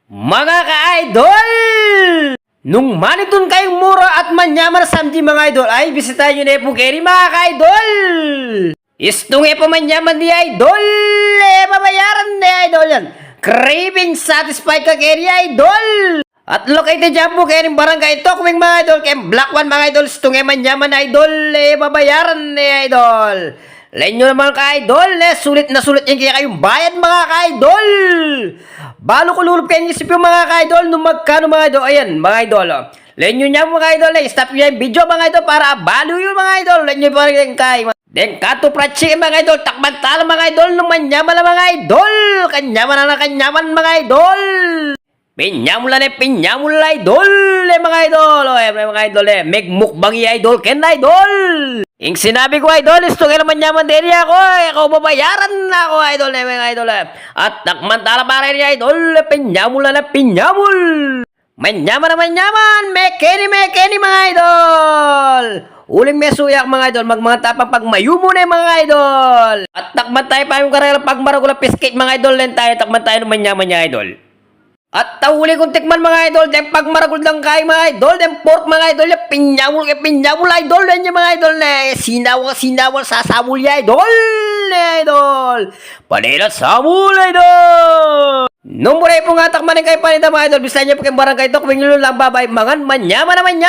Mga ka-idol! Nung manitun kayong mura at manyaman samdi mga idol, ay bisitahin nyo na po kayo mga ka-idol! Istong po manyaman ni idol! Babayaran ni idol yan! Craving satisfied ka kayo ni idol! At located dyan po kayo ng barangay Tokwing mga idol, kaya Black One mga idol, istong manyaman ni idol, babayaran ni idol! Lenyo naman ka-idol, sulit na sulit yan kaya kayong bayad mga ka-idol! Balo ko lulub kayo isip yung mga ka-idol, nung magkano mga idol, ayan mga idol, lenyo niya mga idol, stop nyo yung video mga idol para balo yun mga idol, lenyo pa rin kayo. Then kato prachi mga idol, takman tala mga idol, nung manyaman na mga idol, kanyaman na kanyaman mga idol! Pinyamula idol, mga idol, mga idol, meg mukbang idol, ken idol! Yung sinabi ko idol, isto kayo naman yaman din ako babayaran na ako idol, mga idol, at nakmantala para rin idol, pinyamula na pinyamul! Manyaman na manyaman, mekeni mga idol! Uling mesuyak mga idol, magmanga tapang pagmayumo na mga idol! At takman tayo pa yung karela pagmaragula piskate mga idol, len tayo, takman tayo ng manyaman niya idol. At tawuli kong tikman mga idol, dem pagmaragul lang kayo mga idol, dem pork mga idol, pinyamul idol, den yung mga idol, sinawal, sasabul ya idol, panilat sabul idol. Nung mula po nga takmanin kayo panita mga idol, bisaya niyo po kayong barangay Tokwing lang babay, mangan manyaman naman niya.